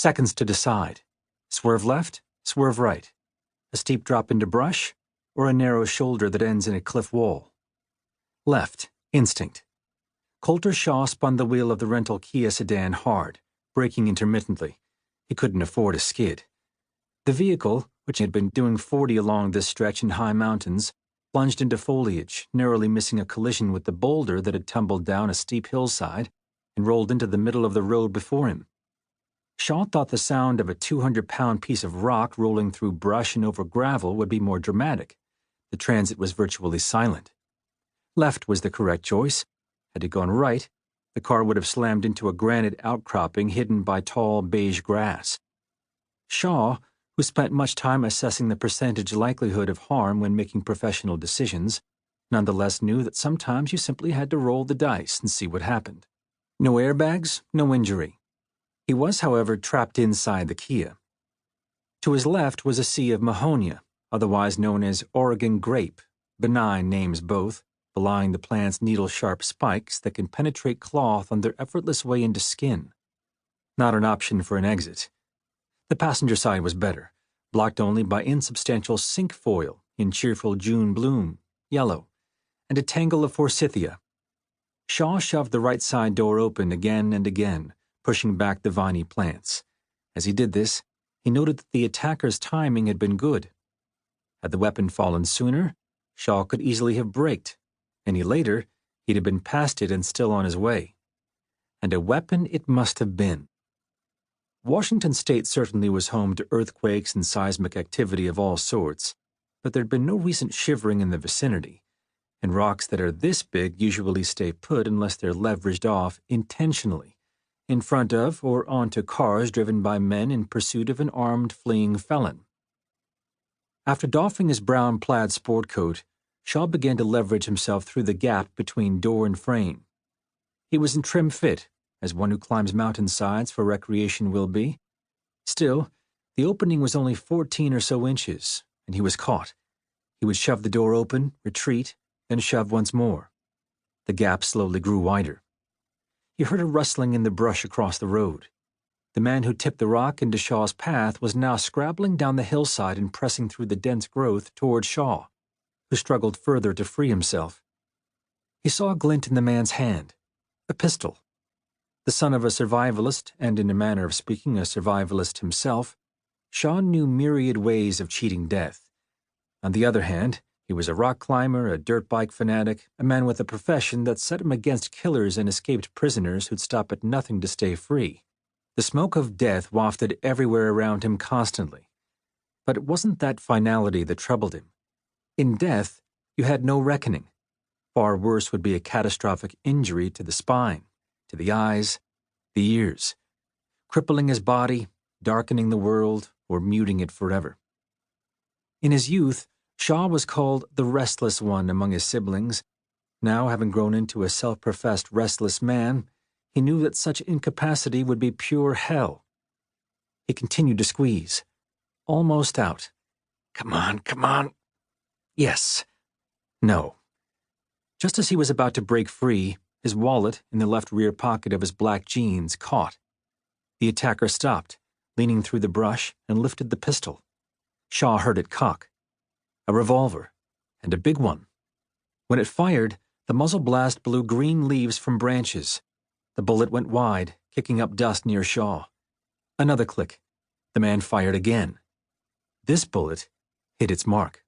Seconds to decide. Swerve left, swerve right. A steep drop into brush, or a narrow shoulder that ends in a cliff wall. Left, instinct. Colter Shaw spun the wheel of the rental Kia sedan hard, braking intermittently. He couldn't afford a skid. The vehicle, which had been doing 40 along this stretch in high mountains, plunged into foliage, narrowly missing a collision with the boulder that had tumbled down a steep hillside and rolled into the middle of the road before him. Shaw thought the sound of a 200-pound piece of rock rolling through brush and over gravel would be more dramatic. The transit was virtually silent. Left was the correct choice. Had he gone right, the car would have slammed into a granite outcropping hidden by tall beige grass. Shaw, who spent much time assessing the percentage likelihood of harm when making professional decisions, nonetheless knew that sometimes you simply had to roll the dice and see what happened. No airbags, no injury. He was, however, trapped inside the Kia. To his left was a sea of Mahonia, otherwise known as Oregon grape, benign names both, belying the plant's needle-sharp spikes that can penetrate cloth on their effortless way into skin. Not an option for an exit. The passenger side was better, blocked only by insubstantial cinquefoil in cheerful June bloom, yellow, and a tangle of forsythia. Shaw shoved the right side door open again and again, pushing back the viney plants. As he did this, he noted that the attacker's timing had been good. Had the weapon fallen sooner, Shaw could easily have braked. Any later, he'd have been past it and still on his way. And a weapon it must have been. Washington State certainly was home to earthquakes and seismic activity of all sorts, but there'd been no recent shivering in the vicinity, and rocks that are this big usually stay put unless they're leveraged off intentionally, in front of or onto cars driven by men in pursuit of an armed fleeing felon. After doffing his brown plaid sport coat, Shaw began to leverage himself through the gap between door and frame. He was in trim fit, as one who climbs mountainsides for recreation will be. Still, the opening was only 14 or so inches, and he was caught. He would shove the door open, retreat, then shove once more. The gap slowly grew wider. He heard a rustling in the brush across the road. The man who tipped the rock into Shaw's path was now scrabbling down the hillside and pressing through the dense growth toward Shaw, who struggled further to free himself. He saw a glint in the man's hand, a pistol. The son of a survivalist, and in a manner of speaking a survivalist himself, Shaw knew myriad ways of cheating death. On the other hand, he was a rock climber, a dirt bike fanatic, a man with a profession that set him against killers and escaped prisoners who'd stop at nothing to stay free. The smoke of death wafted everywhere around him constantly. But it wasn't that finality that troubled him. In death, you had no reckoning. Far worse would be a catastrophic injury to the spine, to the eyes, the ears, crippling his body, darkening the world, or muting it forever. In his youth, Shaw was called the restless one among his siblings. Now, having grown into a self-professed restless man, he knew that such incapacity would be pure hell. He continued to squeeze. Almost out. Come on, come on. Yes. No. Just as he was about to break free, his wallet in the left rear pocket of his black jeans caught. The attacker stopped, leaning through the brush, and lifted the pistol. Shaw heard it cock. A revolver, and a big one. When it fired, the muzzle blast blew green leaves from branches. The bullet went wide, kicking up dust near Shaw. Another click. The man fired again. This bullet hit its mark.